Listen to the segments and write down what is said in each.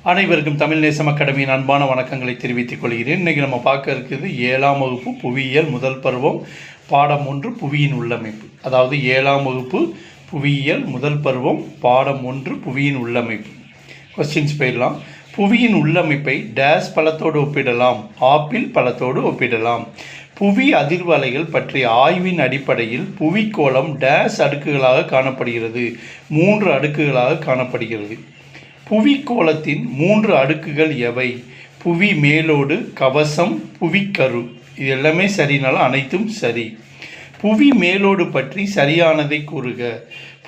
அனைவருக்கும் தமிழ் நேசம் அகாடமியின் அன்பான வணக்கங்களை தெரிவித்துக் கொள்கிறேன். இன்றைக்கி நம்ம பார்க்க இருக்குது 7ஆம் வகுப்பு புவியியல் முதல் பருவம் பாடம் 1 புவியின் உள்ளமைப்பு. அதாவது 7ஆம் வகுப்பு புவியியல் முதல் பருவம் பாடம் 1 புவியின் உள்ளமைப்பு. கொஸ்டின்ஸ் போயிடலாம். புவியின் உள்ளமைப்பை டேஸ் பழத்தோடு ஒப்பிடலாம், ஆப்பிள் பழத்தோடு ஒப்பிடலாம். புவி அதிர்வு அலைகள் பற்றிய ஆய்வின் அடிப்படையில் புவிக்கோளம் டேஸ் அடுக்குகளாக காணப்படுகிறது, 3 அடுக்குகளாக காணப்படுகிறது. புவிக்கோளத்தின் 3 அடுக்குகள் எவை? புவி மேலோடு, கவசம், புவிக்கரு. இது எல்லாமே சரினாலும் அனைத்தும் சரி. புவி மேலோடு பற்றி சரியானதை கூறுக.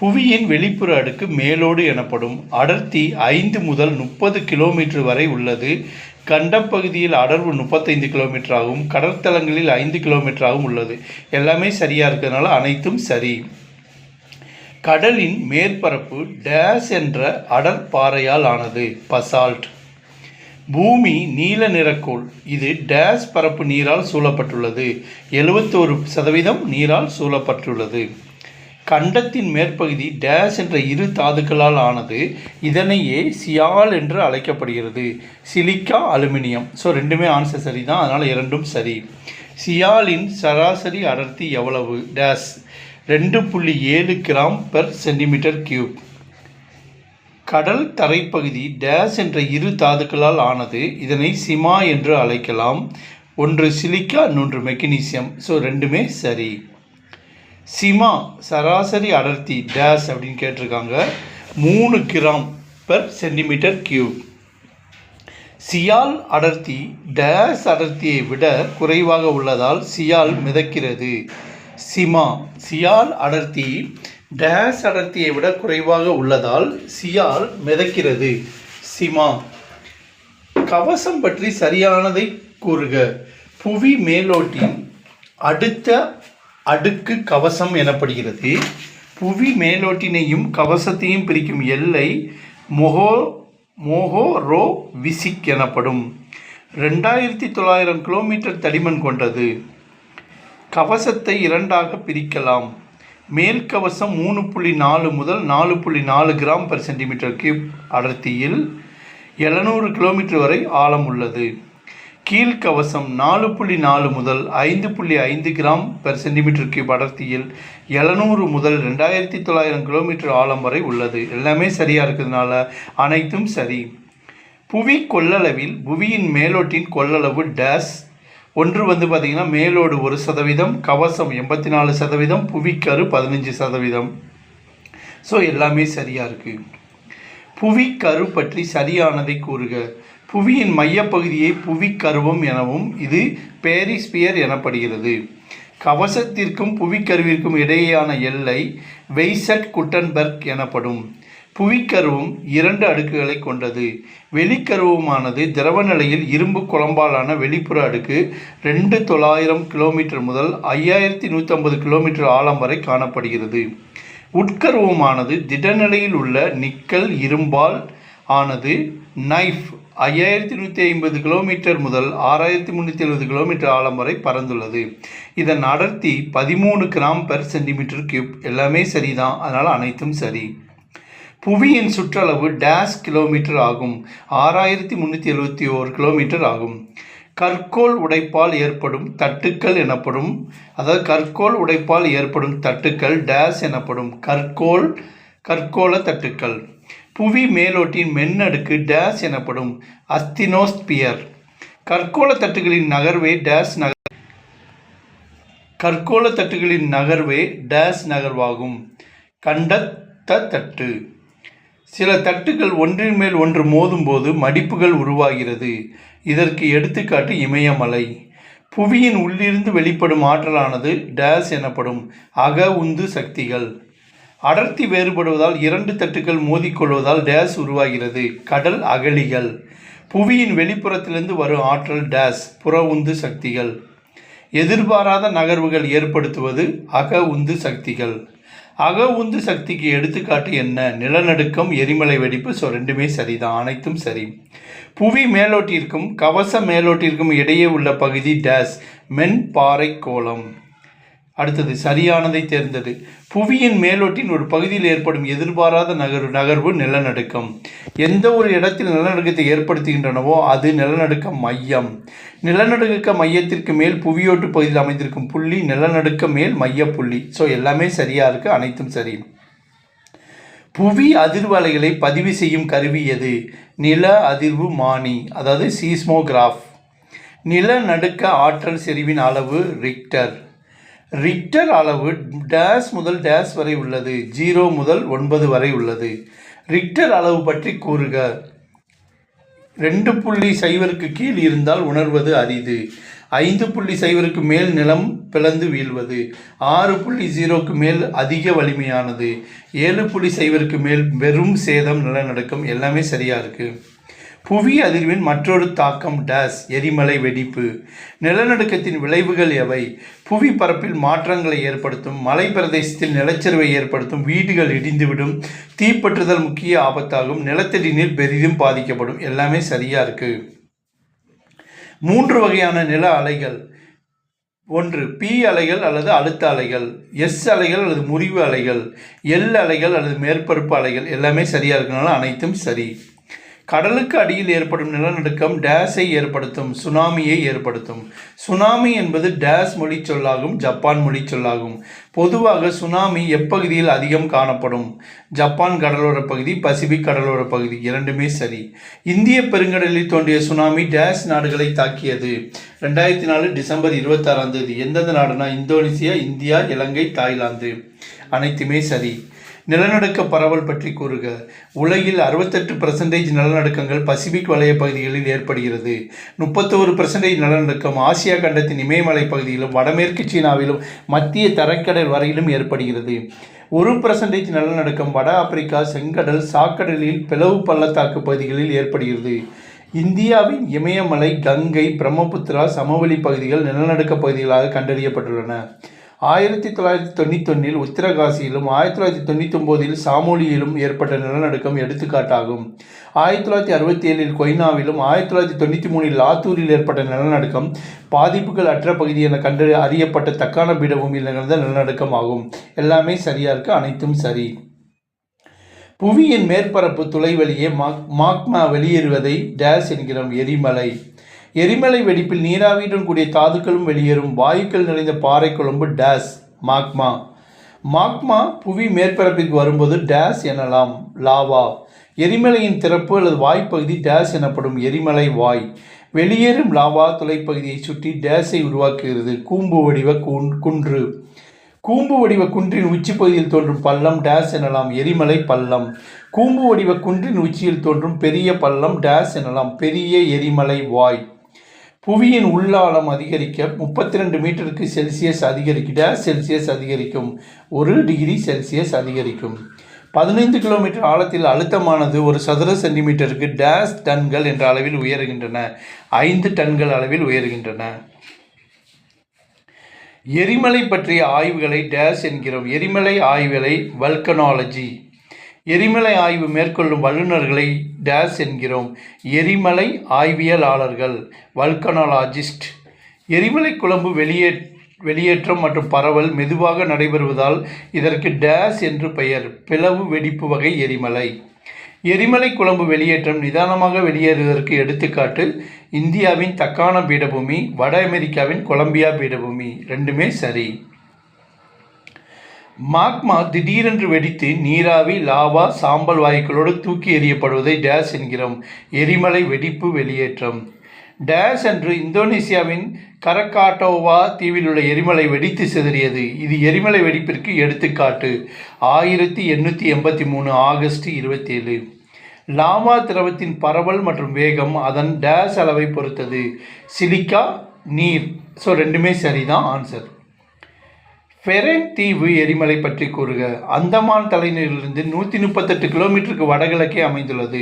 புவியின் வெளிப்புற அடுக்கு மேலோடு எனப்படும். அடர்த்தி 5 முதல் 30 கிலோமீட்டர் வரை உள்ளது. கண்டப்பகுதியில் அடர்வு 35 கிலோமீட்டராகவும் கடற்தளங்களில் 5 கிலோமீட்டராகவும் உள்ளது. எல்லாமே சரியாக இருக்கிறதுனால அனைத்தும் சரி. கடலின் மேற்பரப்பு டேஸ் என்ற அடற்பாறையால் ஆனது, பசால்ட். பூமி நீல நிறக்கோள். இது டேஸ் பரப்பு நீரால் சூழப்பட்டுள்ளது, 71% நீரால் சூழப்பட்டுள்ளது. கண்டத்தின் மேற்பகுதி டேஸ் என்ற 2 தாதுக்களால் ஆனது. இதனையே சியால் என்று அழைக்கப்படுகிறது, சிலிக்கா, அலுமினியம். ஸோ ரெண்டுமே ஆன்சர் சரி தான், அதனால் இரண்டும் சரி. சியாலின் சராசரி அடர்த்தி எவ்வளவு? Days 2.7 gram per centimetre cube. கடல் தரைப்பகுதி டேஸ் என்ற 2 தாதுக்களால் ஆனது. இதனை சிமா என்று அழைக்கலாம். ஒன்று சிலிக்கா, இன்னொன்று மெக்னீசியம். ஸோ ரெண்டுமே சரி. சிமா சராசரி அடர்த்தி டேஸ் அப்படின்னு கேட்டிருக்காங்க, 3 கிராம் பெர் சென்டிமீட்டர் கியூப். சியால் அடர்த்தி டேஸ் அடர்த்தியை விட குறைவாக உள்ளதால் சியால் மிதக்கிறது. சியால் அடர்த்தி டேஸ் அடர்த்தியை விட குறைவாக உள்ளதால் சியால் மிதக்கிறது, சிமா. கவசம் பற்றி சரியானதை கூறுக. புவி மேலோட்டின் அடுத்த அடுக்கு கவசம் எனப்படுகிறது. புவி மேலோட்டினையும் கவசத்தையும் பிரிக்கும் எல்லை மொஹோரோவிசிக் எனப்படும். 2900 கிலோமீட்டர் தடிமன் கொண்டது. கவசத்தை 2ஆக பிரிக்கலாம். மேல் கவசம் 3.4 முதல் 4.4 கிராம் பெர் சென்டிமீட்டர் கியூப் அடர்த்தியில் 700 கிலோமீட்டர் வரை ஆழம் உள்ளது. கீழ்கவசம் 4.4 முதல் 5.5 கிராம் பெர் சென்டிமீட்டர் கியூப் அடர்த்தியில் 700 முதல் 2900 கிலோமீட்டர் ஆழம் வரை உள்ளது. எல்லாமே சரியாக இருக்கிறதுனால அனைத்தும் சரி. புவி கொள்ளளவில் புவியின் மேலோட்டின் கொள்ளளவு டேஸ். ஒன்று பார்த்திங்கன்னா மேலோடு 1%, கவசம் 84%, புவிக்கரு 15%. ஸோ எல்லாமே சரியாக இருக்குது. புவிக்கரு பற்றி சரியானதை கூறுக. புவியின் மையப்பகுதியை புவிக்கருவம் எனவும் இது பேரிஸ்பியர் எனப்படுகிறது. கவசத்திற்கும் புவிக்கருவிற்கும் இடையேயான எல்லை வெய்சட் குட்டன்பெர்க் எனப்படும். புவிக்கருவம் 2 அடுக்குகளை கொண்டது. வெளிக்கருவமானது திரவ நிலையில் இரும்பு குழம்பாலான வெளிப்புற அடுக்கு 2900 கிலோமீட்டர் முதல் 5150 கிலோமீட்டர் ஆழம் வரை காணப்படுகிறது. உட்கருவமானது திடநிலையில் உள்ள நிக்கல் இரும்பால் ஆனது. நைஃப் 5150 கிலோமீட்டர் முதல் 6370 கிலோமீட்டர் ஆழம் வரை பறந்துள்ளது. இதன் அடர்த்தி 13 கிராம் பெர் சென்டிமீட்டர் கியூப். எல்லாமே சரிதான், அதனால் அனைத்தும் சரி. புவியின் சுற்றளவு டேஸ் கிலோமீட்டர் ஆகும், 6371 கிலோமீட்டர் ஆகும். கற்கோள் உடைப்பால் ஏற்படும் தட்டுக்கள் எனப்படும். அதாவது கற்கோள் உடைப்பால் ஏற்படும் தட்டுக்கள் டேஸ் எனப்படும், கற்கோள தட்டுக்கள். புவி மேலோட்டின் மென்னடுக்கு டேஸ் எனப்படும், அஸ்தினோஸ்பியர். கற்கோள தட்டுகளின் நகர்வே டேஸ் நகர்வாகும், கண்டத்த தட்டு. சில தட்டுகள் ஒன்றின் மேல் ஒன்று மோதும்போது மடிப்புகள் உருவாகிறது. இதற்கு எடுத்துக்காட்டு இமயமலை. புவியின் உள்ளிருந்து வெளிப்படும் ஆற்றலானது டேஸ் எனப்படும், அக உந்து சக்திகள். அடர்த்தி வேறுபடுவதால் 2 தட்டுகள் மோதிக்கொள்வதால் டேஸ் உருவாகிறது, கடல் அகழிகள். புவியின் வெளிப்புறத்திலிருந்து வரும் ஆற்றல் டேஸ், புற உந்து சக்திகள். எதிர்பாராத நகர்வுகள் ஏற்படுத்துவது அக உந்து சக்திகள். அக உந்து சக்திக்கு எடுத்துக்காட்டு என்ன? நிலநடுக்கம், எரிமலை வெடிப்பு. ஸோ ரெண்டுமே சரிதான், அனைத்தும் சரி. புவி மேலோட்டிற்கும் கவச மேலோட்டிற்கும் இடையே உள்ள பகுதி டேஸ், மென் பாறை கோளம். அடுத்தது சரியானதை தேர்ந்தெடு. புவியின் மேலோட்டின் ஒரு பகுதியில் ஏற்படும் எதிர்பாராத நகர்வு நிலநடுக்கம். எந்த ஒரு இடத்தில் நிலநடுக்கத்தை ஏற்படுத்துகின்றனவோ அது நிலநடுக்க மையம். நிலநடுக்க மையத்திற்கு மேல் புவியோட்டு பகுதியில் அமைந்திருக்கும் புள்ளி நிலநடுக்க மேல் மைய புள்ளி. ஸோ எல்லாமே சரியாக இருக்குது, அனைத்தும் சரி. புவி அதிர்வு அலைகளை பதிவு செய்யும் கருவி எது? நில அதிர்வு மானி, அதாவது சீஸ்மோகிராஃப். நிலநடுக்க ஆற்றல் செறிவின் அளவு ரிக்டர். ரிக்டர் அளவு டேஸ் முதல் டேஸ் வரை உள்ளது. 0 முதல் 9 வரை உள்ளது. ரிக்டர் அளவு பற்றி கூறுக. 2.0க்கு கீழ் இருந்தால் உணர்வது அரிது. 5.0க்கு மேல் நிலம் பிளந்து வீழ்வது. 6.0க்கு மேல் அதிக வலிமையானது. 7.0க்கு மேல் வெறும் சேதம் நிலநடுக்கம். எல்லாமே சரியாக இருக்குது. புவி அதிர்வின் மற்றொரு தாக்கம் டேஸ் எரிமலை வெடிப்பு. நிலநடுக்கத்தின் விளைவுகள் எவை? புவி பரப்பில் மாற்றங்களை ஏற்படுத்தும், மலை பிரதேசத்தில் நிலச்சரிவை ஏற்படுத்தும், வீடுகள் இடிந்துவிடும், தீப்பற்றுதல் முக்கிய ஆபத்தாகும், நிலத்தடி நீர் பெரிதும் பாதிக்கப்படும். எல்லாமே சரியா இருக்கு. 3 வகையான நில அலைகள். 1 பி அலைகள் அல்லது அழுத்த அலைகள், எஸ் அலைகள் அல்லது முறிவு அலைகள், எல் அலைகள் அல்லது மேற்பரப்பு அலைகள். எல்லாமே சரியா இருக்கனால அனைத்தும் சரி. கடலுக்கு அடியில் ஏற்படும் நிலநடுக்கம் டேஸை ஏற்படுத்தும், சுனாமியை ஏற்படுத்தும். சுனாமி என்பது டேஸ் மொழி சொல்லாகும், ஜப்பான் மொழி சொல்லாகும். பொதுவாக சுனாமி எப்பகுதியில் அதிகம் காணப்படும்? ஜப்பான் கடலோர பகுதி, பசிபிக் கடலோர பகுதி. இரண்டுமே சரி. இந்திய பெருங்கடலில் தோன்றிய சுனாமி டேஸ் நாடுகளை தாக்கியது? 2004 டிசம்பர் 26 எந்தெந்த நாடுனா இந்தோனேசியா, இந்தியா, இலங்கை, தாய்லாந்து. அனைத்துமே சரி. நிலநடுக்க பரவல் பற்றி கூறுக. உலகில் 68% நிலநடுக்கங்கள் பசிபிக் வலய பகுதிகளில் ஏற்படுகிறது. 31% நிலநடுக்கம் ஆசியா கண்டத்தின் இமயமலை பகுதியிலும் வடமேற்கு சீனாவிலும் மத்திய தரைக்கடல் வரையிலும் ஏற்படுகிறது. 1% நிலநடுக்கம் வட ஆப்பிரிக்கா, செங்கடல், சாக்கடலில் பிளவு பள்ளத்தாக்கு பகுதிகளில் ஏற்படுகிறது. இந்தியாவின் இமயமலை, கங்கை, பிரம்மபுத்திரா சமவெளி பகுதிகள் நிலநடுக்க பகுதிகளாக கண்டறியப்பட்டுள்ளன. 1991 உத்தரகாசியிலும் 1999 சாமோலியிலும் ஏற்பட்ட நிலநடுக்கம் எடுத்துக்காட்டாகும். 1967 கொய்னாவிலும் 1993 லாத்தூரில் ஏற்பட்ட நிலநடுக்கம் பாதிப்புகள் அற்ற பகுதி என அறியப்பட்ட தக்கான பீடபூமியில் நிகழ்ந்த நிலநடுக்கம் ஆகும். எல்லாமே சரியா இருக்கு, அனைத்தும் சரி. புவியின் மேற்பரப்பு துளை வழியே மாக்மா வெளியேறுவதை டேஸ் என்கிறோம், எரிமலை. எரிமலை வெடிப்பில் நீராவியுடன் கூடிய தாதுக்களும் வெளியேறும் வாயுக்கள் நிறைந்த பாறை குழம்பு டேஸ், மாக்மா. மாக்மா புவி மேற்பரப்பிற்கு வரும்போது டேஸ் எனலாம், லாவா. எரிமலையின் திறப்பு அல்லது வாய்ப்பகுதி டேஸ் எனப்படும், எரிமலை வாய். வெளியேறும் லாவா துளைப்பகுதியை சுற்றி டேஸை உருவாக்குகிறது, கூம்பு வடிவ குன்று. கூம்பு வடிவ குன்றின் உச்சி பகுதியில் தோன்றும் பள்ளம் டேஸ் எனலாம், எரிமலை பள்ளம். கூம்பு வடிவ குன்றின் உச்சியில் தோன்றும் பெரிய பள்ளம் டேஸ் எனலாம், பெரிய எரிமலை வாய். புவியின் உள்ளாழம் அதிகரிக்க 32 மீட்டருக்கு செல்சியஸ் அதிகரிக்கும், 1 டிகிரி செல்சியஸ் அதிகரிக்கும். 15 கிலோமீட்டர் ஆழத்தில் அழுத்தமானது ஒரு சதுர சென்டிமீட்டருக்கு டேஸ் டன்கள் என்ற அளவில் உயர்கின்றன, 5 டன்கள் அளவில் உயர்கின்றன. எரிமலை பற்றிய ஆய்வுகளை டேஸ் என்கிறோம். எரிமலை ஆய்வுகளை வல்கனாலஜி. எரிமலை ஆய்வு மேற்கொள்ளும் வல்லுநர்களை டேஸ் என்கிறோம். எரிமலை ஆய்வியலாளர்கள், வல்கனாலஜிஸ்ட். எரிமலை குழம்பு வெளியேற்றம் மற்றும் பரவல் மெதுவாக நடைபெறுவதால் இதற்கு டேஸ் என்று பெயர், பிளவு வெடிப்பு வகை எரிமலை. எரிமலை குழம்பு வெளியேற்றம் நிதானமாக வெளியேறுவதற்கு எடுத்துக்காட்டு இந்தியாவின் தக்கான பீடபூமி, வட அமெரிக்காவின் கொலம்பியா பீடபூமி. ரெண்டுமே சரி. மாக்மா திடீரென்று வெடித்து நீராவி, லாவா, சாம்பல் வாயுக்களோடு தூக்கி எறியப்படுவதை டேஸ் என்கிறோம், எரிமலை வெடிப்பு வெளியேற்றம். டேஸ் அன்று இந்தோனேசியாவின் கரகாட்டோவா தீவில் உள்ள எரிமலை வெடித்து சிதறியது. இது எரிமலை வெடிப்பிற்கு எடுத்துக்காட்டு. 1883 ஆகஸ்ட் 27. லாவா திரவத்தின் பரவல் மற்றும் வேகம் அதன் டேஸ் அளவை பொறுத்தது, சிலிக்கா, நீர். ஸோ ரெண்டுமே சரிதான் ஆன்சர். ஃபெரென் தீவு எரிமலை பற்றி கூறுக. அந்தமான் தலைநகரிலிருந்து 138 கிலோமீட்டருக்கு வடகிழக்கே அமைந்துள்ளது.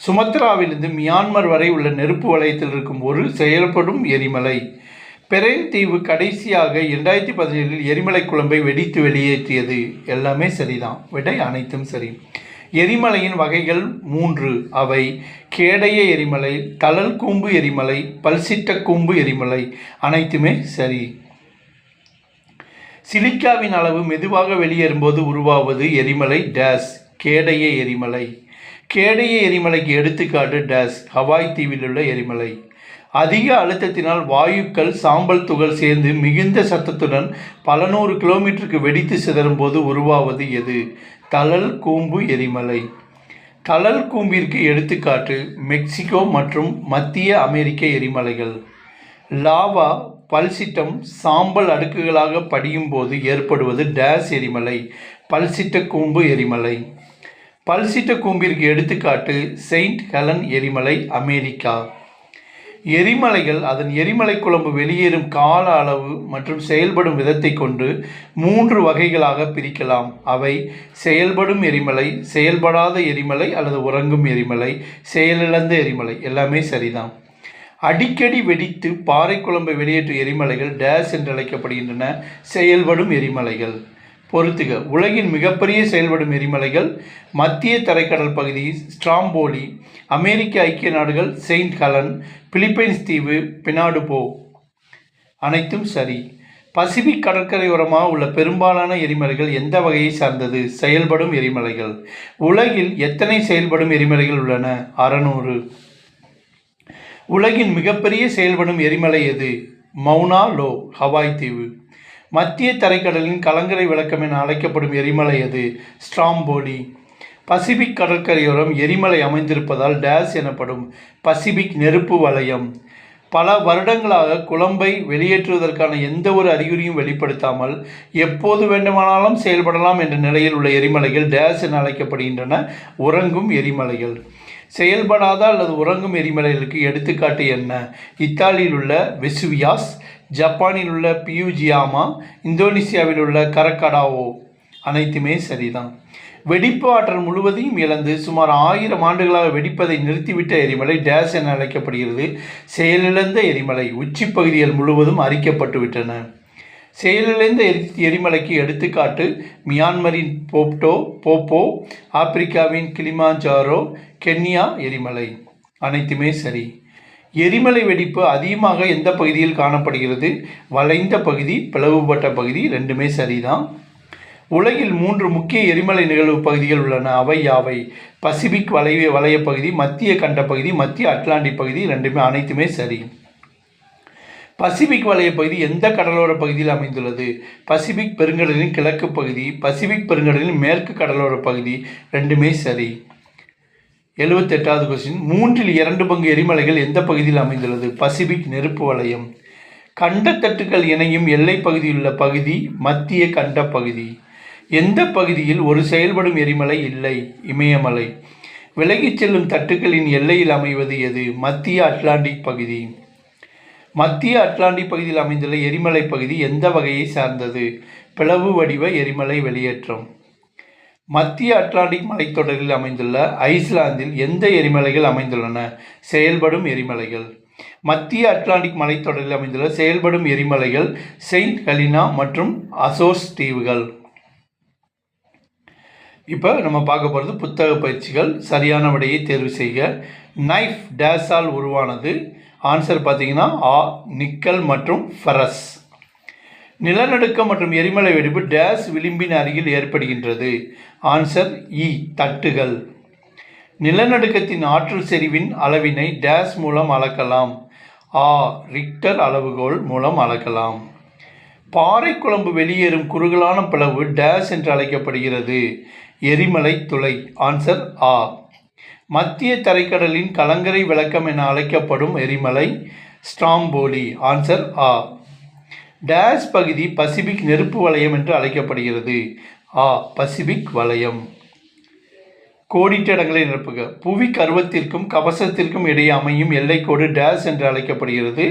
சுமத்ராவிலிருந்து மியான்மர் வரை உள்ள நெருப்பு வலயத்தில் இருக்கும் ஒரு செயல்படும் எரிமலை. ஃபெரென் தீவு கடைசியாக 2017 எரிமலை குழம்பை வெடித்து வெளியேற்றியது. எல்லாமே சரிதான், விடை அனைத்தும் சரி. எரிமலையின் வகைகள் 3. அவை கேடய எரிமலை, தழல் கூம்பு எரிமலை, பல்சிட்ட கூம்பு எரிமலை. அனைத்துமே சரி. சிலிக்காவின் அளவு மெதுவாக வெளியேறும்போது உருவாவது எரிமலை டேஸ் கேடய எரிமலை. கேடய எரிமலைக்கு எடுத்துக்காட்டு டேஸ் ஹவாய் தீவில் உள்ள எரிமலை. அதிக அழுத்தத்தினால் வாயுக்கள் சாம்பல் துகள் சேர்ந்து மிகுந்த சத்தத்துடன் பல 100 கிலோமீட்டருக்கு வெடித்து சிதறும் போது உருவாவது எது? தழல் கூம்பு எரிமலை. தழல் கூம்பிற்கு எடுத்துக்காட்டு மெக்சிகோ மற்றும் மத்திய அமெரிக்க எரிமலைகள். லாவா பல்சிட்டம் சாம்பல் அடுக்குகளாக படியும் போது ஏற்படுவது டேஸ் எரிமலை பல்சிட்ட கூம்பு எரிமலை. பல்சிட்ட கூம்பிற்கு எடுத்துக்காட்டு செயின்ட் ஹெலன் எரிமலை அமெரிக்கா. எரிமலைகள் அதன் எரிமலை குழம்பு வெளியேறும் கால அளவு மற்றும் செயல்படும் விதத்தை கொண்டு 3 வகைகளாக பிரிக்கலாம். அவை செயல்படும் எரிமலை, செயல்படாத எரிமலை அல்லது உறங்கும் எரிமலை, செயலிழந்த எரிமலை. எல்லாமே சரிதான். அடிக்கடி வெடித்து பாறை குழம்பை வெளியேற்றும் எரிமலைகள் டேஸ் என்று அழைக்கப்படுகின்றன. செயல்படும் எரிமலைகள். பொறுத்துக. உலகின் மிகப்பெரிய செயல்படும் எரிமலைகள் மத்திய தரைக்கடல் பகுதி ஸ்ட்ராம்போலி, அமெரிக்க ஐக்கிய நாடுகள் செயின்ட் ஹெலன், பிலிப்பைன்ஸ் தீவு பினாடுபோ. அனைத்தும் சரி. பசிபிக் கடற்கரையோரமாக உள்ள பெரும்பாலான எரிமலைகள் எந்த வகையை சார்ந்தது? செயல்படும் எரிமலைகள். உலகில் எத்தனை செயல்படும் எரிமலைகள் உள்ளன? 600. உலகின் மிகப்பெரிய செயல்படும் எரிமலை எது? மௌனா லோ ஹவாய் தீவு. மத்திய தரைக்கடலின் கலங்கரை விளக்கம் என அழைக்கப்படும் எரிமலை எது? ஸ்ட்ராம்போலி. பசிபிக் கடற்கரையோரம் எரிமலை அமைந்திருப்பதால் டேஸ் எனப்படும் பசிபிக் நெருப்பு வலயம். பல வருடங்களாக குழம்பை வெளியேற்றுவதற்கான எந்த ஒரு அறிகுறியும் வெளிப்படுத்தாமல் எப்போது வேண்டுமானாலும் செயல்படலாம் என்ற நிலையில் உள்ள எரிமலைகள் டேஸ் என அழைக்கப்படுகின்றன. உறங்கும் எரிமலைகள். செயல்படாத அல்லது உறங்கும் எரிமலைகளுக்கு எடுத்துக்காட்டு என்ன? இத்தாலியில் உள்ள வெசுவியாஸ், ஜப்பானில் உள்ள பியூஜியாமா, இந்தோனேசியாவில் உள்ள கரக்கடாவோ. அனைத்துமே சரிதான். வெடிப்பு ஆற்றல் முழுவதையும் இழந்து சுமார் 1000 ஆண்டுகளாக வெடிப்பதை நிறுத்திவிட்ட எரிமலை டேஸ் என அழைக்கப்படுகிறது. செயலிழந்த எரிமலை. உச்சி பகுதிகள் முழுவதும் அரிக்கப்பட்டுவிட்டன. செயலிழந்த எரிமலைக்கு எடுத்துக்காட்டு மியான்மரின் போப்போ, ஆப்பிரிக்காவின் கிளிமாஞ்சாரோ, கென்யா எரிமலை. அனைத்துமே சரி. எரிமலை வெடிப்பு அதிகமாக எந்த பகுதியில் காணப்படுகிறது? வளைந்த பகுதி, பிளவுபட்ட பகுதி. ரெண்டுமே சரிதான். உலகில் 3 முக்கிய எரிமலை நிகழ்வு பகுதிகள் உள்ளன. அவை யாவை? பசிபிக் வளைய பகுதி, மத்திய கண்ட பகுதி, மத்திய அட்லாண்டிக் பகுதி. அனைத்துமே சரி. பசிபிக் வளைய பகுதி எந்த கடலோர பகுதியில் அமைந்துள்ளது? பசிபிக் பெருங்கடலின் கிழக்கு பகுதி, பசிபிக் பெருங்கடலின் மேற்கு கடலோர பகுதி. ரெண்டுமே சரி. 78வது கொஸ்டின். 2 பங்கு எரிமலைகள் எந்த பகுதியில் அமைந்துள்ளது? பசிபிக் நெருப்பு வலயம். கண்டத்தட்டுகள் இணையும் எல்லை பகுதியுள்ள பகுதி மத்திய கண்ட பகுதி. எந்த பகுதியில் ஒரு செயல்படும் எரிமலை இல்லை? இமயமலை. விலகிச் செல்லும் தட்டுக்களின் எல்லையில் அமைவது எது? மத்திய அட்லாண்டிக் பகுதி. மத்திய அட்லாண்டிக் பகுதியில் அமைந்துள்ள எரிமலை பகுதி எந்த வகையை சார்ந்தது? பிளவு வடிவ எரிமலை வெளியேற்றம். மத்திய அட்லாண்டிக் மலைத்தொடரில் அமைந்துள்ள ஐஸ்லாந்தில் எந்த எரிமலைகள் அமைந்துள்ளன? செயல்படும் எரிமலைகள். மத்திய அட்லாண்டிக் மலைத்தொடரில் அமைந்துள்ள செயல்படும் எரிமலைகள் செயின்ட் ஹெலினா மற்றும் அசோர்ஸ் தீவுகள். இப்போ நம்ம பார்க்க போகிறது புத்தக பயிற்சிகள். சரியான விடையை தேர்வு செய்க. நைஃப் டேஸால் உருவானது. ஆன்சர் பார்த்தீங்கன்னா ஆ நிக்கல் மற்றும் ஃபெரஸ். நிலநடுக்கம் மற்றும் எரிமலை வெடிப்பு டேஸ் விளிம்பின் அருகில் ஏற்படுகின்றது. ஆன்சர் இ தட்டுகள். நிலநடுக்கத்தின் ஆற்றல் செறிவின் அளவினை டேஸ் மூலம் அளக்கலாம். ஆ ரிக்டர் அளவுகோல் மூலம் அளக்கலாம். பாறை குழம்பு வெளியேறும் குறுகலான பிளவு டேஸ் என்று அழைக்கப்படுகிறது. எரிமலை துளை. ஆன்சர் ஆ. மத்திய தரைக்கடலின் கலங்கரை விளக்கம் என அழைக்கப்படும் எரிமலை ஸ்ட்ராம்போலி. ஆன்சர் ஆ. டேஸ் பகுதி பசிபிக் நெருப்பு வலயம் என்று அழைக்கப்படுகிறது. ஆ பசிபிக் வலயம். கோடிட்ட இடங்களை நிரப்புக. புவி கர்வத்திற்கும் கவசத்திற்கும் இடையே அமையும் எல்லைக்கோடு டேஸ் என்று அழைக்கப்படுகிறது.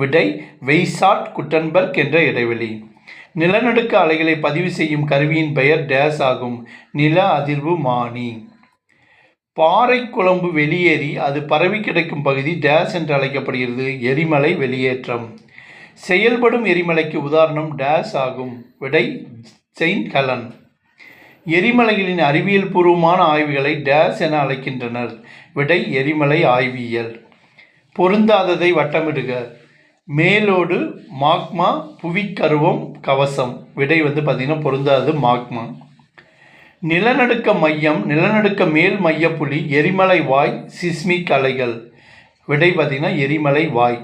விடை வெய்சாட் குட்டன்பர்க் என்ற இடைவெளி. நிலநடுக்க அலைகளை பதிவு செய்யும் கருவியின் பெயர் டேஸ் ஆகும். நில அதிர்வு மானி. பாறை குழம்பு வெளியேறி அது பரவி கிடைக்கும் பகுதி டேஸ் என்று அழைக்கப்படுகிறது. எரிமலை வெளியேற்றம். செயல்படும் எரிமலைக்கு உதாரணம் டேஸ் ஆகும். விடை செயின்ட் ஹெலன். எரிமலைகளின் அறிவியல் பூர்வமான ஆய்வுகளை டேஸ் என அழைக்கின்றனர். விடை எரிமலை ஆய்வியல். பொருந்தாததை வட்டமிடுக. மேலோடு மாக்மா, புவிக்கருவம் கவசம். விடை பார்த்திங்கன்னா பொருந்தாது, மாக்மா. நிலநடுக்க மையம், நிலநடுக்க மேல் மையப்புள்ளி, எரிமலை வாய், சிஸ்மிக் அலைகள். விடை பார்த்திங்கன்னா எரிமலை வாய்.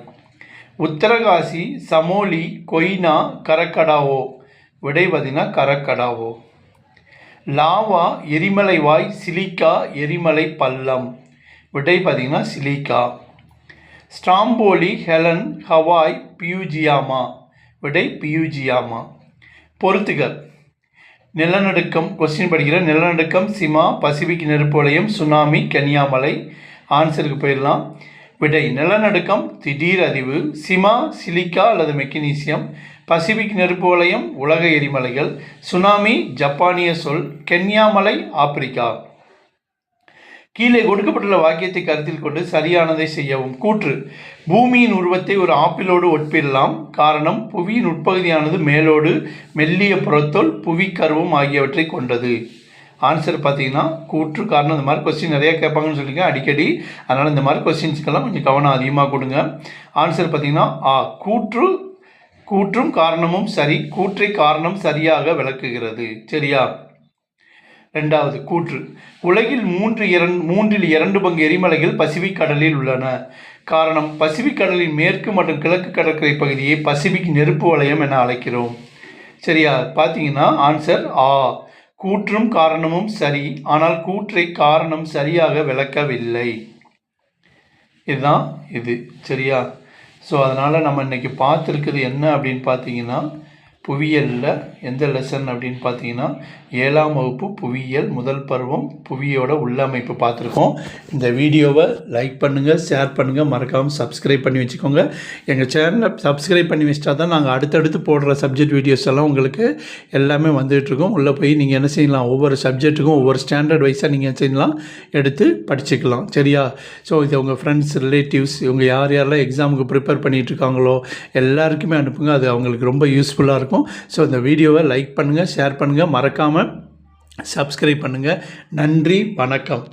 உத்தரகாசி, சமோலி, கொய்னா, கரக்கடாவோ. விடை பார்த்திங்கன்னா கரக்கடாவோ. லாவா, எரிமலை வாய், சிலிக்கா, எரிமலை பள்ளம். விடை பார்த்திங்கன்னா silica. Stromboli, Helen, Hawaii, Fujiyama. விடை பியூஜியாமா. பொறுத்துகள். நிலநடுக்கம் கொஸ்டின் படிக்கிற நிலநடுக்கம் சிமா, பசிபிக் நெருப்பு வலயம், சுனாமி, கன்னியாமலை. ஆன்சருக்கு போயிடலாம். விடை நிலநடுக்கம் திடீர் அதிர்வு, சிமா சிலிக்கா அல்லது மெக்னீசியம், பசிபிக் நெருப்பு வலயம் உலக எரிமலைகள், சுனாமி ஜப்பானிய சொல், கென்யாமலை ஆப்பிரிக்கா. கீழே கொடுக்கப்பட்டுள்ள வாக்கியத்தை கருத்தில் கொண்டு சரியானதை செய்யவும். கூற்று: பூமியின் உருவத்தை ஒரு ஆப்பிளோடு ஒப்பிடலாம். காரணம்: புவியின் உட்பகுதியானது மேலோடு, மெல்லிய புறத்தோல், புவிக்கருவம் ஆகியவற்றை கொண்டது. ஆன்சர் பார்த்தீங்கன்னா கூற்று காரணம். இந்த மாதிரி கொஸ்டின் நிறையா கேட்பாங்கன்னு சொல்லியிருக்கேன் அடிக்கடி. அதனால் இந்த மாதிரி கொஸ்டின்ஸ்க்கெல்லாம் கொஞ்சம் கவனம் அதிகமாக கொடுங்க. ஆன்சர் பார்த்தீங்கன்னா கூற்றும் காரணமும் சரி. கூற்றை காரணம் சரியாக விளக்குகிறது. சரியா? ரெண்டாவது கூற்று: உலகில் மூன்றில் 2 பங்கு எரிமலைகள் பசிபிக் கடலில் உள்ளன. காரணம்: பசிபிக் கடலின் மேற்கு மற்றும் கிழக்கு கடற்கரை பகுதியை பசிபிக் நெருப்பு வலயம் என அழைக்கிறோம். சரியா? பார்த்தீங்கன்னா ஆன்சர் கூற்றும் காரணமும் சரி, ஆனால் கூற்றை காரணம் சரியாக விளக்கவில்லை. இதுதான் இது. சரியா? ஸோ அதனால் நம்ம இன்றைக்கி பார்த்துருக்குது என்ன அப்படின்னு பார்த்தீங்கன்னா, புவியியலில் எந்த லெசன் அப்படின்னு பார்த்தீங்கன்னா 7ஆம் வகுப்பு புவியியல் முதல் பருவம் புவியோட உள்ளமைப்பு பார்த்துருக்கோம். இந்த வீடியோவை லைக் பண்ணுங்கள், ஷேர் பண்ணுங்கள், மறக்காமல் சப்ஸ்கிரைப் பண்ணி வச்சுக்கோங்க. எங்கள் சேனலை சப்ஸ்கிரைப் பண்ணி வச்சிட்டா தான் நாங்கள் அடுத்தடுத்து போடுற சப்ஜெக்ட் வீடியோஸ் எல்லாம் உங்களுக்கு எல்லாமே வந்துகிட்ருக்கோம். உள்ளே போய் நீங்கள் என்ன செய்யலாம், ஒவ்வொரு சப்ஜெக்ட்டுக்கும் ஒவ்வொரு ஸ்டாண்டர்ட் வைஸாக நீங்கள் என்ன செய்யலாம், எடுத்து படிச்சுக்கலாம். சரியா? ஸோ இது உங்கள் ஃப்ரெண்ட்ஸ், ரிலேட்டிவ்ஸ், இவங்க யார் யாரெல்லாம் எக்ஸாமுக்கு ப்ரிப்பேர் பண்ணிகிட்ருக்காங்களோ எல்லாருக்குமே அனுப்புங்க. அது அவங்களுக்கு ரொம்ப யூஸ்ஃபுல்லாக இருக்கும். ஸோ இந்த வீடியோவை லைக் பண்ணுங்கள், ஷேர் பண்ணுங்கள், மறக்காமல் சப்ஸ்கிரைப் பண்ணுங்கள். நன்றி, வணக்கம்.